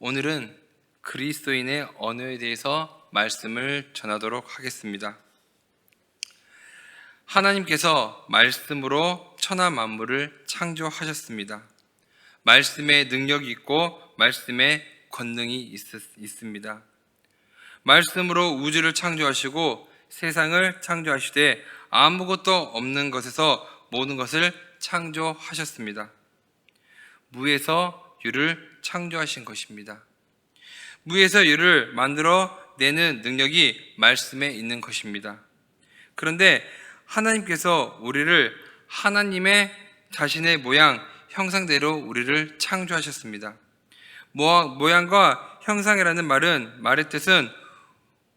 오늘은 그리스도인의 언어에 대해서 말씀을 전하도록 하겠습니다. 하나님께서 말씀으로 천하 만물을 창조하셨습니다. 말씀에 능력이 있고 말씀에 권능이 있습니다. 말씀으로 우주를 창조하시고 세상을 창조하시되 아무것도 없는 것에서 모든 것을 창조하셨습니다. 무에서 유를 창조하신 것입니다. 무에서 유를 만들어 내는 능력이 말씀에 있는 것입니다. 그런데 하나님께서 우리를 하나님의 자신의 모양, 형상대로 우리를 창조하셨습니다. 모양과 형상이라는 말의 뜻은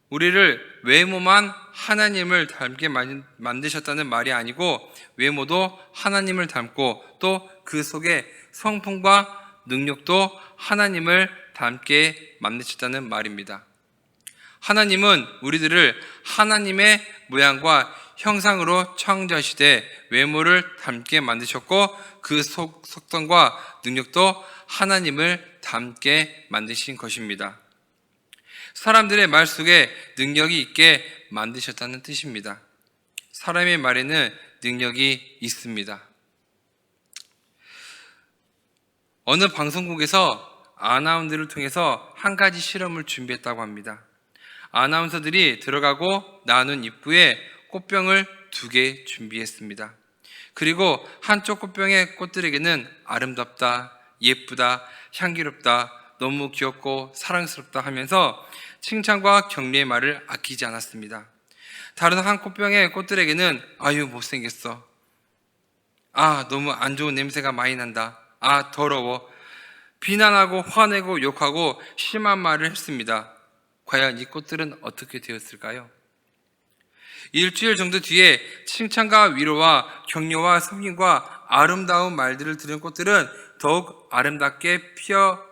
우리를 외모만 하나님을 닮게 만드셨다는 말이 아니고 외모도 하나님을 닮고 또 그 속에 성품과 능력도 하나님을 닮게 만드셨다는 말입니다. 하나님은 우리들을 하나님의 모양과 형상으로 창조하시되 외모를 닮게 만드셨고 그 속성과 능력도 하나님을 닮게 만드신 것입니다. 사람들의 말 속에 능력이 있게 만드셨다는 뜻입니다. 사람의 말에는 능력이 있습니다. 어느 방송국에서 아나운서를 통해서 한 가지 실험을 준비했다고 합니다. 아나운서들이 들어가고 나눈 입구에 꽃병을 2개 준비했습니다. 그리고 한쪽 꽃병의 꽃들에게는 아름답다, 예쁘다, 향기롭다, 너무 귀엽고 사랑스럽다 하면서 칭찬과 격려의 말을 아끼지 않았습니다. 다른 한 꽃병의 꽃들에게는 아유 못생겼어, 아 너무 안 좋은 냄새가 많이 난다, 아 더러워, 비난하고 화내고 욕하고 심한 말을 했습니다. 과연 이 꽃들은 어떻게 되었을까요? 일주일 정도 뒤에 칭찬과 위로와 격려와 섬김과 아름다운 말들을 들은 꽃들은 더욱 아름답게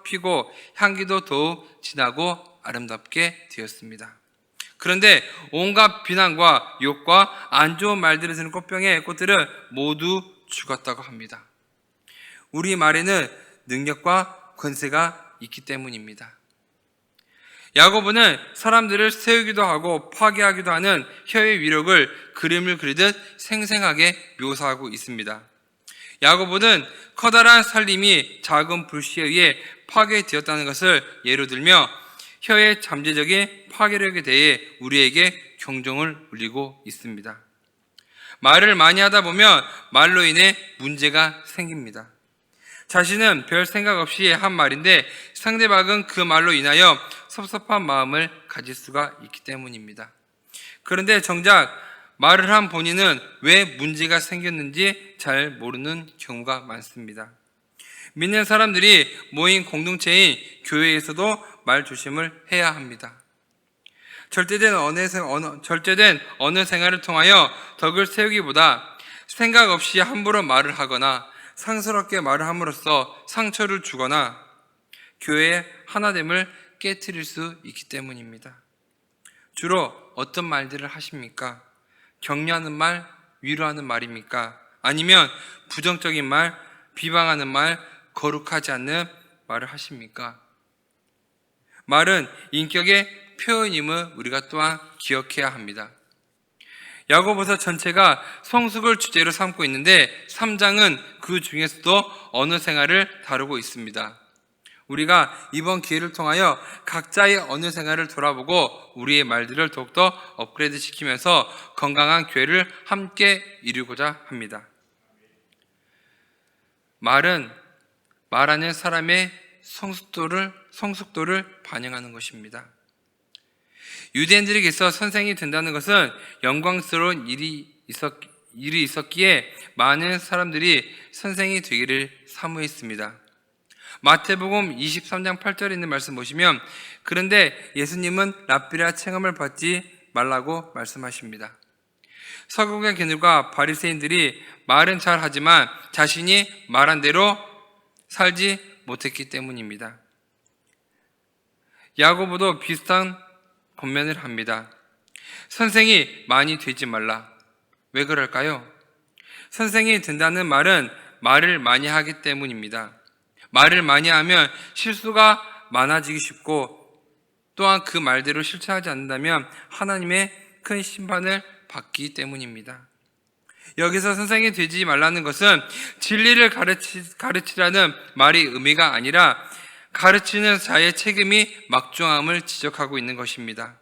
피고 향기도 더욱 진하고 아름답게 되었습니다. 그런데 온갖 비난과 욕과 안 좋은 말들을 듣는 꽃병의 꽃들은 모두 죽었다고 합니다. 우리 말에는 능력과 권세가 있기 때문입니다. 야고보는 사람들을 세우기도 하고 파괴하기도 하는 혀의 위력을 그림을 그리듯 생생하게 묘사하고 있습니다. 야고보는 커다란 살림이 작은 불씨에 의해 파괴되었다는 것을 예로 들며 혀의 잠재적인 파괴력에 대해 우리에게 경종을 울리고 있습니다. 말을 많이 하다 보면 말로 인해 문제가 생깁니다. 자신은 별 생각 없이 한 말인데 상대방은 그 말로 인하여 섭섭한 마음을 가질 수가 있기 때문입니다. 그런데 정작 말을 한 본인은 왜 문제가 생겼는지 잘 모르는 경우가 많습니다. 믿는 사람들이 모인 공동체인 교회에서도 말 조심을 해야 합니다. 절제된 언어 생활을 통하여 덕을 세우기보다 생각 없이 함부로 말을 하거나 상스럽게 말을 함으로써 상처를 주거나 교회의 하나됨을 깨트릴 수 있기 때문입니다. 주로 어떤 말들을 하십니까? 격려하는 말, 위로하는 말입니까? 아니면 부정적인 말, 비방하는 말, 거룩하지 않는 말을 하십니까? 말은 인격의 표현임을 우리가 또한 기억해야 합니다. 야고보서 전체가 성숙을 주제로 삼고 있는데 3장은 그 중에서도 언어 생활을 다루고 있습니다. 우리가 이번 기회를 통하여 각자의 언어 생활을 돌아보고 우리의 말들을 더욱더 업그레이드 시키면서 건강한 교회를 함께 이루고자 합니다. 말은 말하는 사람의 성숙도를 반영하는 것입니다. 유대인들에게서 선생이 된다는 것은 영광스러운 일이 있었기에 많은 사람들이 선생이 되기를 사모했습니다. 마태복음 23장 8절에 있는 말씀 보시면 그런데 예수님은 랍비라 칭함을 받지 말라고 말씀하십니다. 서구의 괴물과 바리새인들이 말은 잘하지만 자신이 말한 대로 살지 못했기 때문입니다. 야고보도 비슷한 권면을 합니다. 선생이 많이 되지 말라. 왜 그럴까요? 선생이 된다는 말은 말을 많이 하기 때문입니다. 말을 많이 하면 실수가 많아지기 쉽고 또한 그 말대로 실천하지 않는다면 하나님의 큰 심판을 받기 때문입니다. 여기서 선생이 되지 말라는 것은 진리를 가르치라는 말이 의미가 아니라 가르치는 자의 책임이 막중함을 지적하고 있는 것입니다.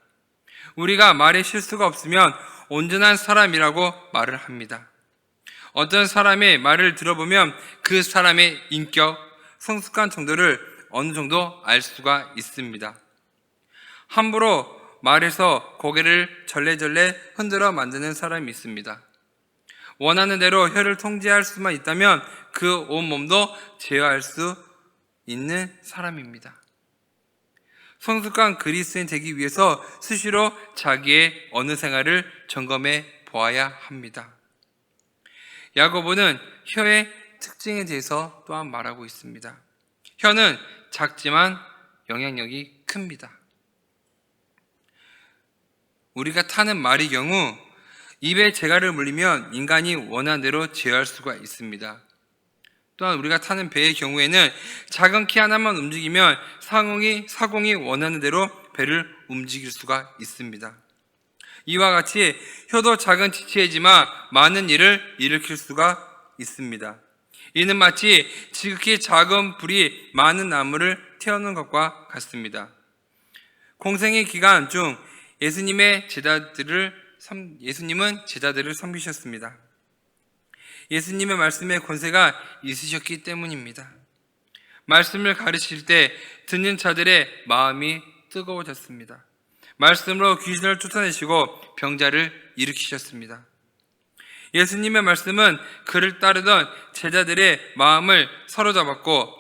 우리가 말에 실수가 없으면 온전한 사람이라고 말을 합니다. 어떤 사람의 말을 들어보면 그 사람의 인격, 성숙한 정도를 어느 정도 알 수가 있습니다. 함부로 말해서 고개를 절레절레 흔들어 만드는 사람이 있습니다. 원하는 대로 혀를 통제할 수만 있다면 그 온몸도 제어할 수 있는 사람입니다. 성숙한 그리스도인 되기 위해서 수시로 자기의 언어 생활을 점검해 보아야 합니다. 야고보는 혀의 특징에 대해서 또한 말하고 있습니다. 혀는 작지만 영향력이 큽니다. 우리가 타는 말의 경우 입에 재갈을 물리면 인간이 원하는 대로 제어할 수가 있습니다. 또한 우리가 타는 배의 경우에는 작은 키 하나만 움직이면 사공이 원하는 대로 배를 움직일 수가 있습니다. 이와 같이 혀도 작은 지체이지만 많은 일을 일으킬 수가 있습니다. 이는 마치 지극히 작은 불이 많은 나무를 태우는 것과 같습니다. 공생의 기간 중 예수님은 제자들을 섬기셨습니다. 예수님의 말씀에 권세가 있으셨기 때문입니다. 말씀을 가르칠 때 듣는 자들의 마음이 뜨거워졌습니다. 말씀으로 귀신을 쫓아내시고 병자를 일으키셨습니다. 예수님의 말씀은 그를 따르던 제자들의 마음을 사로잡았고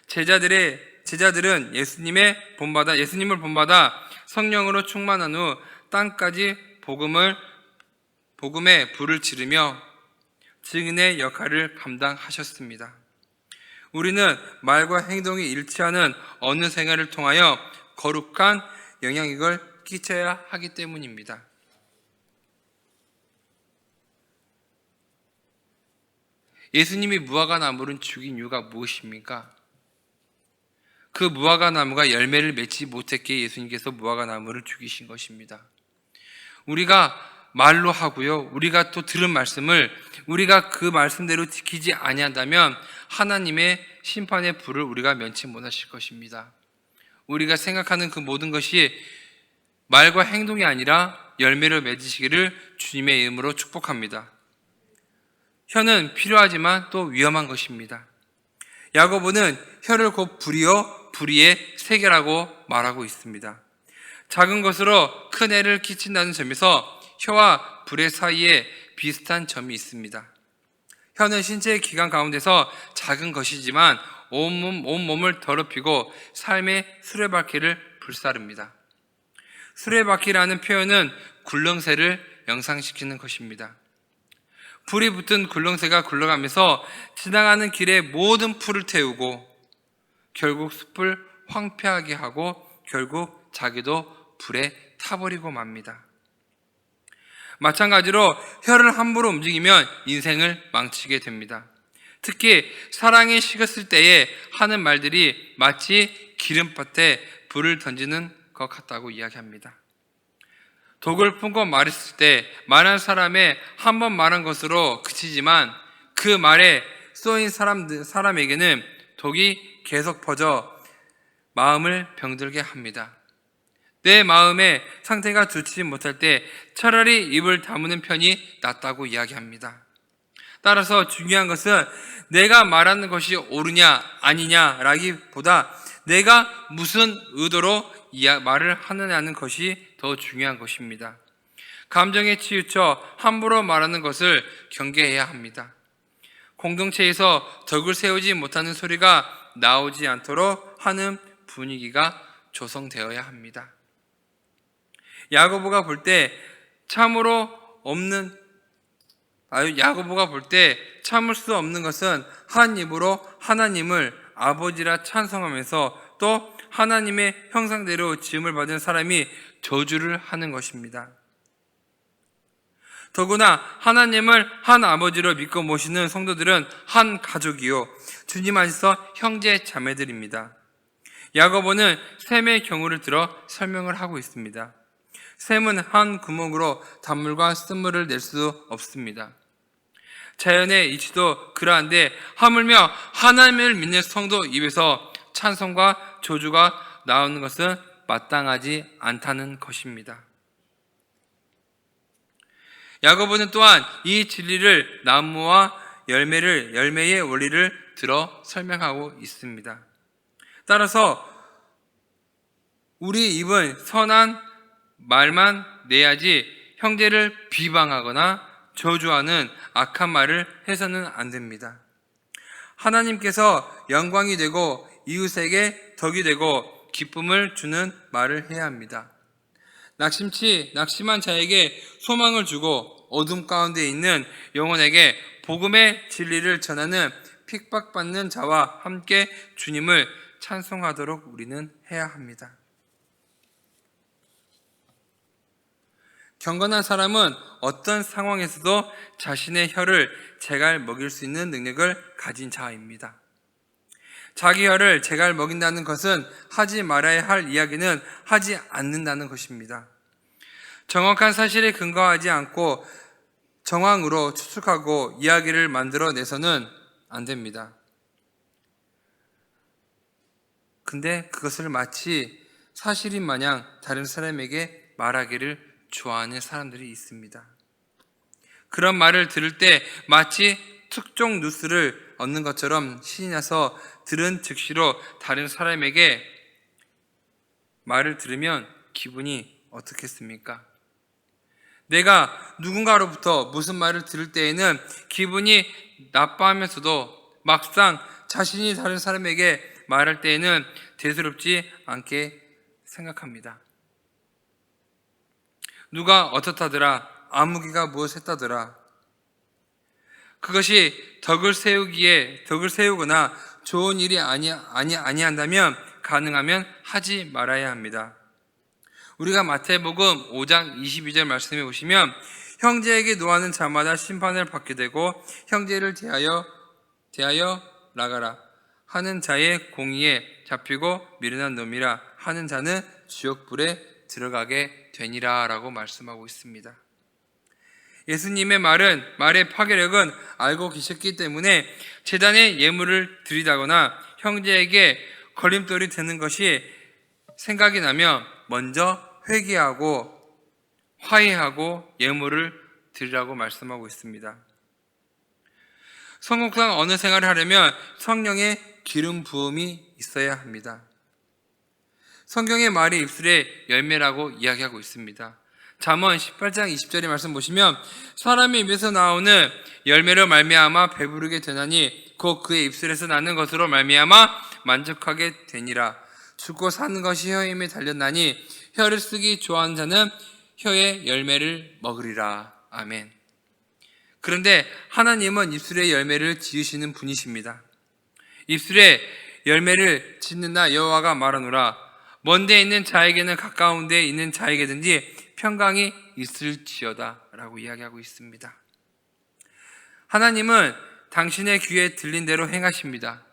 제자들은 예수님을 본받아 성령으로 충만한 후 땅까지 복음의 불을 지르며 증인의 역할을 감당하셨습니다. 우리는 말과 행동이 일치하는 언어 생활을 통하여 거룩한 영향력을 끼쳐야 하기 때문입니다. 예수님이 무화과나무를 죽인 이유가 무엇입니까? 그 무화과나무가 열매를 맺지 못했기에 예수님께서 무화과나무를 죽이신 것입니다. 우리가 말로 하고요, 우리가 또 들은 말씀을 우리가 그 말씀대로 지키지 아니한다면 하나님의 심판의 불을 우리가 면치 못하실 것입니다. 우리가 생각하는 그 모든 것이 말과 행동이 아니라 열매를 맺으시기를 주님의 이름으로 축복합니다. 혀는 필요하지만 또 위험한 것입니다. 야고보는 혀를 곧 불의의 세계라고 말하고 있습니다. 작은 것으로 큰 해를 끼친다는 점에서 혀와 불의 사이에 비슷한 점이 있습니다. 혀는 신체의 기관 가운데서 작은 것이지만 온몸을 더럽히고 삶의 수레바퀴를 불사릅니다. 수레바퀴라는 표현은 굴렁쇠를 연상시키는 것입니다. 불이 붙은 굴렁쇠가 굴러가면서 지나가는 길에 모든 풀을 태우고 결국 숲을 황폐하게 하고 결국 자기도 불에 타버리고 맙니다. 마찬가지로 혀를 함부로 움직이면 인생을 망치게 됩니다. 특히 사랑이 식었을 때에 하는 말들이 마치 기름밭에 불을 던지는 것 같다고 이야기합니다. 독을 품고 말했을 때 말한 사람의 한 번 말한 것으로 그치지만 그 말에 쏘인 사람에게는 독이 계속 퍼져 마음을 병들게 합니다. 내 마음의 상태가 좋지 못할 때 차라리 입을 다무는 편이 낫다고 이야기합니다. 따라서 중요한 것은 내가 말하는 것이 옳으냐 아니냐라기보다 내가 무슨 의도로 말을 하느냐는 것이 더 중요한 것입니다. 감정에 치우쳐 함부로 말하는 것을 경계해야 합니다. 공동체에서 덕을 세우지 못하는 소리가 나오지 않도록 하는 분위기가 조성되어야 합니다. 야고보가 볼 때 참을 수 없는 것은 한 입으로 하나님을 아버지라 찬송하면서 또 하나님의 형상대로 지음을 받은 사람이 저주를 하는 것입니다. 더구나 하나님을 한 아버지로 믿고 모시는 성도들은 한 가족이요 주님 안에서 형제 자매들입니다. 야고보는 셈의 경우를 들어 설명을 하고 있습니다. 셈은 한 구멍으로 단물과 쓴물을 낼 수 없습니다. 자연의 이치도 그러한데 하물며 하나님을 믿는 성도 입에서 찬송과 조주가 나오는 것은 마땅하지 않다는 것입니다. 야고보는 또한 이 진리를 나무와 열매의 원리를 들어 설명하고 있습니다. 따라서 우리 입은 선한 말만 내야지 형제를 비방하거나 저주하는 악한 말을 해서는 안 됩니다. 하나님께서 영광이 되고 이웃에게 덕이 되고 기쁨을 주는 말을 해야 합니다. 낙심한 자에게 소망을 주고 어둠 가운데 있는 영혼에게 복음의 진리를 전하는 핍박받는 자와 함께 주님을 찬송하도록 우리는 해야 합니다. 경건한 사람은 어떤 상황에서도 자신의 혀를 제갈 먹일 수 있는 능력을 가진 자입니다. 자기 혀를 제갈 먹인다는 것은 하지 말아야 할 이야기는 하지 않는다는 것입니다. 정확한 사실에 근거하지 않고 정황으로 추측하고 이야기를 만들어내서는 안 됩니다. 근데 그것을 마치 사실인 마냥 다른 사람에게 말하기를 좋아하는 사람들이 있습니다. 그런 말을 들을 때 마치 특종 뉴스를 얻는 것처럼 신이 나서 들은 즉시로 다른 사람에게 말을 들으면 기분이 어떻겠습니까? 내가 누군가로부터 무슨 말을 들을 때에는 기분이 나빠하면서도 막상 자신이 다른 사람에게 말할 때에는 대수롭지 않게 생각합니다. 누가 어떻다더라, 아무개가 무엇했다더라. 그것이 덕을 세우거나 좋은 일이 아니한다면 가능하면 하지 말아야 합니다. 우리가 마태복음 5장 22절 말씀에 보시면 형제에게 노하는 자마다 심판을 받게 되고 형제를 대하여 나가라 하는 자의 공의에 잡히고 미련한 놈이라 하는 자는 지옥불에 들어가게 되니라 라고 말씀하고 있습니다. 예수님의 말의 파괴력은 알고 계셨기 때문에 제단에 예물을 드리다거나 형제에게 걸림돌이 되는 것이 생각이 나면 먼저 회개하고 화해하고 예물을 드리라고 말씀하고 있습니다. 성공상 어느 생활을 하려면 성령의 기름 부음이 있어야 합니다. 성경의 말이 입술의 열매라고 이야기하고 있습니다. 잠언 18장 20절의 말씀 보시면 사람의 입에서 나오는 열매로 말미암아 배부르게 되나니 곧 그의 입술에서 나는 것으로 말미암아 만족하게 되니라. 죽고 사는 것이 혀에 힘에 달렸나니 혀를 쓰기 좋아하는 자는 혀의 열매를 먹으리라. 아멘. 그런데 하나님은 입술의 열매를 지으시는 분이십니다. 입술에 열매를 짓는다 여호와가 말하노라. 먼데 있는 자에게는 가까운 데 있는 자에게든지 평강이 있을지어다 라고 이야기하고 있습니다. 하나님은 당신의 귀에 들린 대로 행하십니다.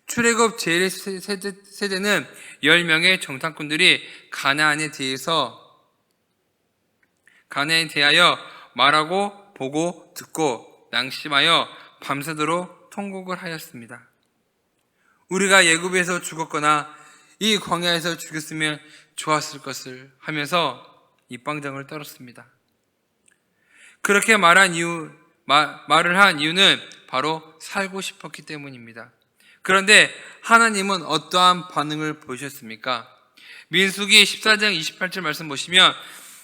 출애굽 제1세대는 10명의 정탐꾼들이 가나안에 대하여 말하고 보고 듣고 낭심하여 밤새도록 통곡을 하였습니다. 우리가 예굽에서 죽었거나 이 광야에서 죽였으면 좋았을 것을 하면서 입방정을 떨었습니다. 그렇게 말을 한 이유는 바로 살고 싶었기 때문입니다. 그런데 하나님은 어떠한 반응을 보이셨습니까? 민수기 14장 28절 말씀 보시면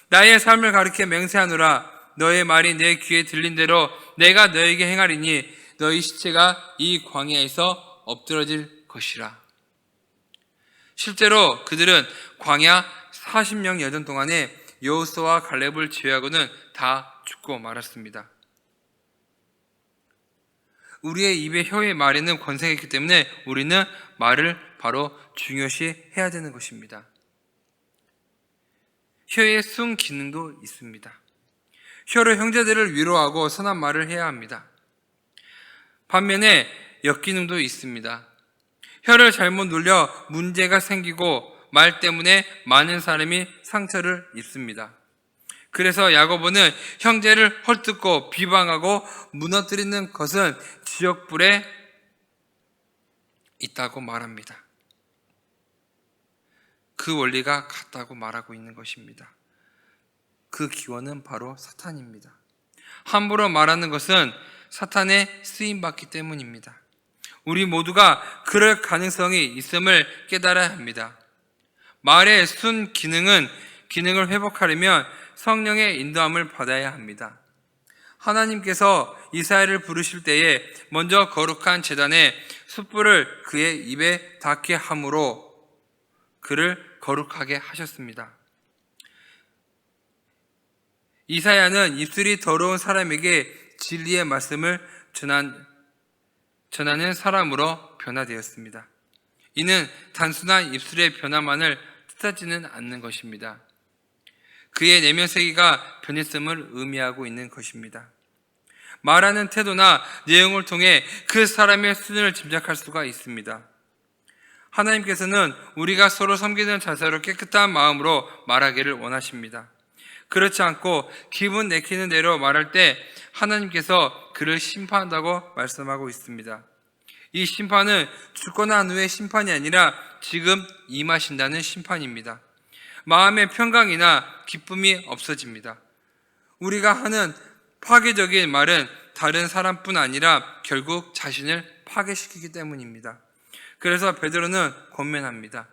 나의 삶을 가리켜 맹세하노라. 너의 말이 내 귀에 들린 대로 내가 너에게 행하리니 너희 시체가 이 광야에서 엎드러질 것이라. 실제로 그들은 광야 40년 여정 동안에 여호수아와 갈렙을 제외하고는 다 죽고 말았습니다. 우리의 입에 혀의 말에는 권세가 있기 때문에 우리는 말을 바로 중요시 해야 되는 것입니다. 혀의 순 기능도 있습니다. 혀로 형제들을 위로하고 선한 말을 해야 합니다. 반면에 역기능도 있습니다. 혀를 잘못 눌려 문제가 생기고 말 때문에 많은 사람이 상처를 입습니다. 그래서 야고보는 형제를 헐뜯고 비방하고 무너뜨리는 것은 지옥불에 있다고 말합니다. 그 원리가 같다고 말하고 있는 것입니다. 그 기원은 바로 사탄입니다. 함부로 말하는 것은 사탄의 쓰임받기 때문입니다. 우리 모두가 그럴 가능성이 있음을 깨달아야 합니다. 말의 순 기능을 회복하려면 성령의 인도함을 받아야 합니다. 하나님께서 이스라엘을 부르실 때에 먼저 거룩한 제단에 숯불을 그의 입에 닿게 함으로 그를 거룩하게 하셨습니다. 이사야는 입술이 더러운 사람에게 진리의 말씀을 전하는 사람으로 변화되었습니다. 이는 단순한 입술의 변화만을 뜻하지는 않는 것입니다. 그의 내면 세계가 변했음을 의미하고 있는 것입니다. 말하는 태도나 내용을 통해 그 사람의 수준을 짐작할 수가 있습니다. 하나님께서는 우리가 서로 섬기는 자세로 깨끗한 마음으로 말하기를 원하십니다. 그렇지 않고 기분 내키는 대로 말할 때 하나님께서 그를 심판한다고 말씀하고 있습니다. 이 심판은 죽고 난 후의 심판이 아니라 지금 임하신다는 심판입니다. 마음의 평강이나 기쁨이 없어집니다. 우리가 하는 파괴적인 말은 다른 사람뿐 아니라 결국 자신을 파괴시키기 때문입니다. 그래서 베드로는 권면합니다.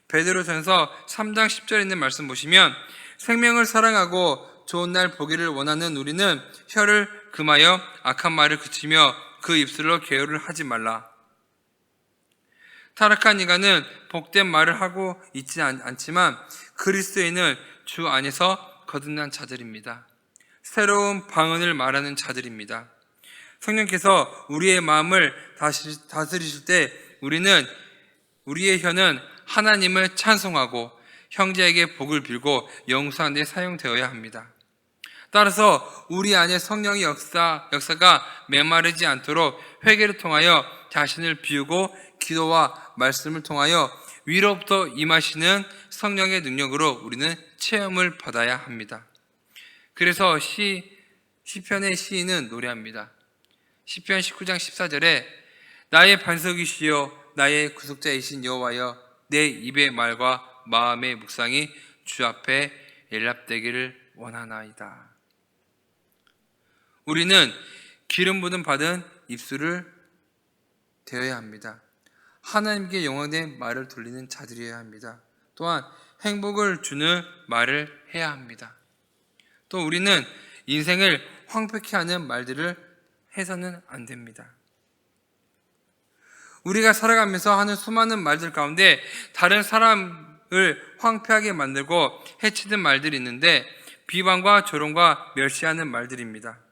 베드로전서 3장 10절에 있는 말씀 보시면 생명을 사랑하고 좋은 날 보기를 원하는 우리는 혀를 금하여 악한 말을 그치며 그 입술로 계율을 하지 말라. 타락한 인간은 복된 말을 하고 있지 않지만 그리스도인은 주 안에서 거듭난 자들입니다. 새로운 방언을 말하는 자들입니다. 성령께서 우리의 마음을 다스리실 때 우리의 혀는 하나님을 찬송하고 형제에게 복을 빌고 영수하는 데 사용되어야 합니다. 따라서 우리 안에 성령의 역사가 메마르지 않도록 회개를 통하여 자신을 비우고 기도와 말씀을 통하여 위로부터 임하시는 성령의 능력으로 우리는 체험을 받아야 합니다. 그래서 시편의 시인은 노래합니다. 시편 19장 14절에 나의 반석이시여 나의 구속자이신 여호와여 내 입의 말과 마음의 묵상이 주 앞에 연락되기를 원하나이다. 우리는 기름 부음 받은 입술을 되어야 합니다. 하나님께 영광된 말을 돌리는 자들이어야 합니다. 또한 행복을 주는 말을 해야 합니다. 또 우리는 인생을 황폐케 하는 말들을 해서는 안 됩니다. 우리가 살아가면서 하는 수많은 말들 가운데 다른 사람을 황폐하게 만들고 해치는 말들이 있는데 비방과 조롱과 멸시하는 말들입니다.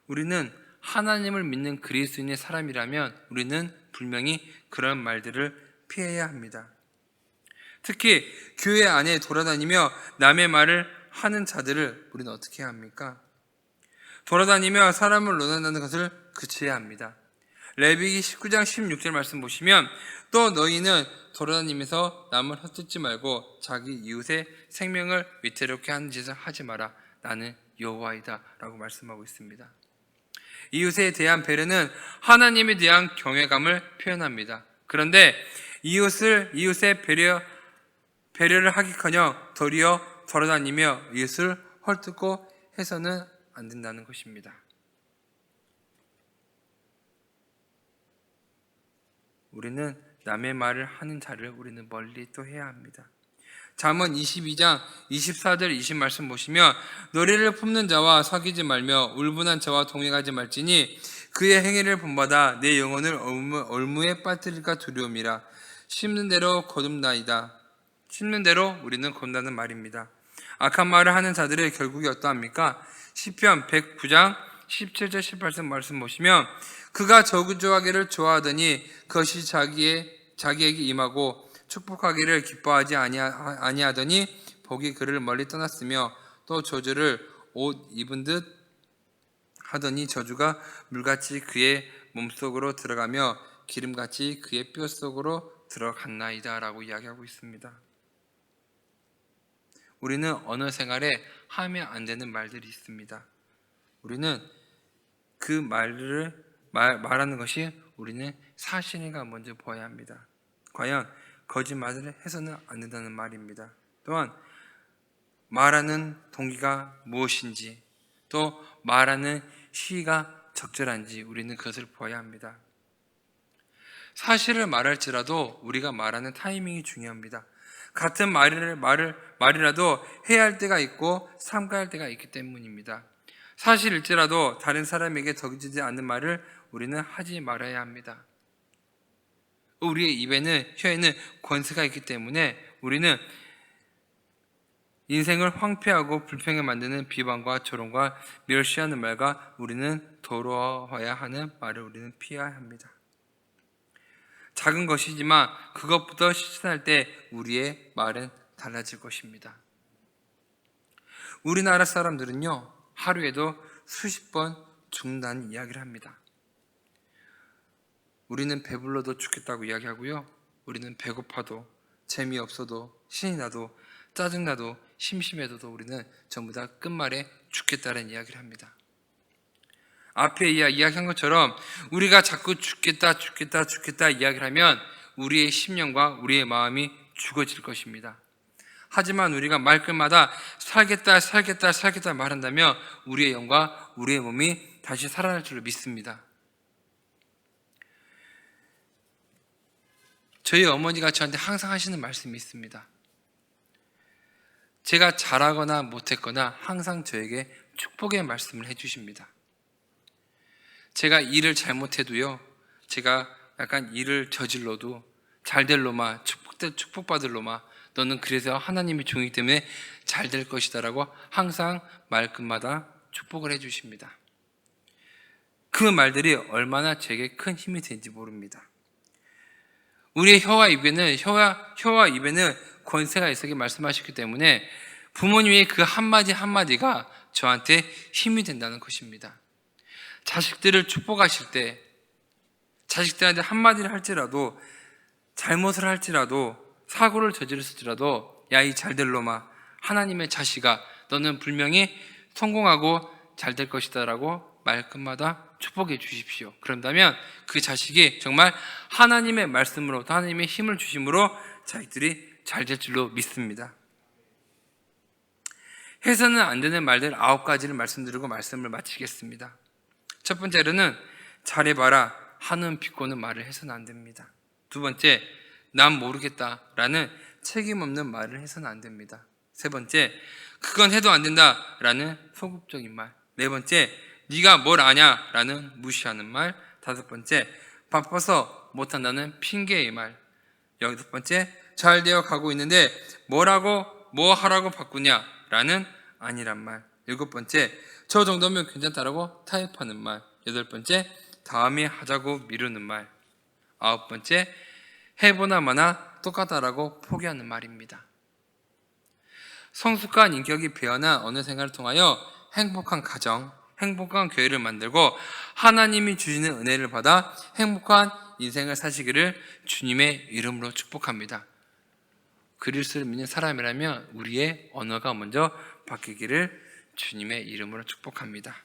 우리는 하나님을 믿는 그리스도인의 사람이라면 우리는 분명히 그런 말들을 피해야 합니다. 특히 교회 안에 돌아다니며 남의 말을 하는 자들을 우리는 어떻게 해야 합니까? 돌아다니며 사람을 논한다는 것을 그치해야 합니다. 레위기 19장 16절 말씀 보시면 또 너희는 돌아다니면서 남을 헛뜯지 말고 자기 이웃의 생명을 위태롭게 하는 짓을 하지 마라. 나는 여호와이다 라고 말씀하고 있습니다. 이웃에 대한 배려는 하나님에 대한 경외감을 표현합니다. 그런데 이웃의 배려를 하기커녕 도리어 돌아다니며 이웃을 헐뜯고 해서는 안 된다는 것입니다. 우리는 남의 말을 하는 자를 우리는 멀리 또 해야 합니다. 잠언 22장 24절 20 말씀 보시면 노래를 품는 자와 사귀지 말며 울분한 자와 동행하지 말지니 그의 행위를 본받아 내 영혼을 올무에 빠뜨릴까 두려움이라. 심는 대로 거듭나이다. 심는 대로 우리는 거듭나는 말입니다. 악한 말을 하는 자들의 결국이 어떠합니까? 시편 109장 17절 18절 말씀 보시면 그가 저주하기를 좋아하더니 그것이 자기에게 임하고 축복하기를 기뻐하지 아니하더니 복이 그를 멀리 떠났으며 또 저주를 옷 입은 듯 하더니 저주가 물같이 그의 몸속으로 들어가며 기름같이 그의 뼛속으로 들어갔나이다 라고 이야기하고 있습니다. 우리는 언어 생활에 하면 안 되는 말들이 있습니다. 우리는 그 말을 말하는 것이 우리는 사실인가 먼저 보아야 합니다. 과연 거짓말을 해서는 안 된다는 말입니다. 또한 말하는 동기가 무엇인지, 또 말하는 시기가 적절한지 우리는 그것을 보아야 합니다. 사실을 말할지라도 우리가 말하는 타이밍이 중요합니다. 같은 말이라도 해야 할 때가 있고 삼가야 할 때가 있기 때문입니다. 사실일지라도 다른 사람에게 덕지지 않는 말을 우리는 하지 말아야 합니다. 우리의 혀에는 권세가 있기 때문에 우리는 인생을 황폐하고 불평에 만드는 비방과 조롱과 멸시하는 말과 우리는 더러워야 하는 말을 우리는 피해야 합니다. 작은 것이지만 그것부터 실천할 때 우리의 말은 달라질 것입니다. 우리나라 사람들은요, 하루에도 수십 번 죽는다는 이야기를 합니다. 우리는 배불러도 죽겠다고 이야기하고요, 우리는 배고파도 재미없어도 신이 나도 짜증나도 심심해도 우리는 전부 다 끝말에 죽겠다는 이야기를 합니다. 앞에 이야기한 것처럼 우리가 자꾸 죽겠다 이야기를 하면 우리의 심령과 우리의 마음이 죽어질 것입니다. 하지만 우리가 말끝마다 살겠다 말한다면 우리의 영과 우리의 몸이 다시 살아날 줄로 믿습니다. 저희 어머니가 저한테 항상 하시는 말씀이 있습니다. 제가 잘하거나 못했거나 항상 저에게 축복의 말씀을 해주십니다. 제가 일을 잘못해도요, 제가 약간 일을 저질러도 잘될 놈아, 축복받을 놈아, 너는 그래서 하나님의 종이기 때문에 잘 될 것이다 라고 항상 말끝마다 축복을 해주십니다. 그 말들이 얼마나 제게 큰 힘이 되는지 모릅니다. 우리의 혀와 입에는 권세가 있었기 말씀하셨기 때문에 부모님의 그 한마디 한마디가 저한테 힘이 된다는 것입니다. 자식들을 축복하실 때 자식들한테 한마디를 할지라도 잘못을 할지라도 사고를 저질렀을지라도 야, 이 잘될 놈아, 하나님의 자식아, 너는 분명히 성공하고 잘될 것이다 라고 말끝마다 축복해 주십시오. 그런다면 그 자식이 정말 하나님의 말씀으로 또 하나님의 힘을 주심으로 자식들이 잘 될 줄로 믿습니다. 해서는 안 되는 말들 9가지를 말씀드리고 말씀을 마치겠습니다. 첫 번째로는 잘해봐라 하는 비꼬는 말을 해서는 안 됩니다. 두 번째, 난 모르겠다라는 책임 없는 말을 해서는 안 됩니다. 세 번째, 그건 해도 안 된다라는 소극적인 말. 네 번째, 네가 뭘 아냐라는 무시하는 말. 다섯 번째, 바빠서 못한다는 핑계의 말. 여섯 번째, 잘 되어 가고 있는데 뭐 하라고 바꾸냐라는 아니란 말. 일곱 번째, 저 정도면 괜찮다라고 타협하는 말. 여덟 번째, 다음에 하자고 미루는 말. 아홉 번째, 해보나 마나 똑같다라고 포기하는 말입니다. 성숙한 인격이 배어난 언어 생활을 통하여 행복한 가정, 행복한 교회를 만들고 하나님이 주시는 은혜를 받아 행복한 인생을 사시기를 주님의 이름으로 축복합니다. 그리스도를 믿는 사람이라면 우리의 언어가 먼저 바뀌기를 주님의 이름으로 축복합니다.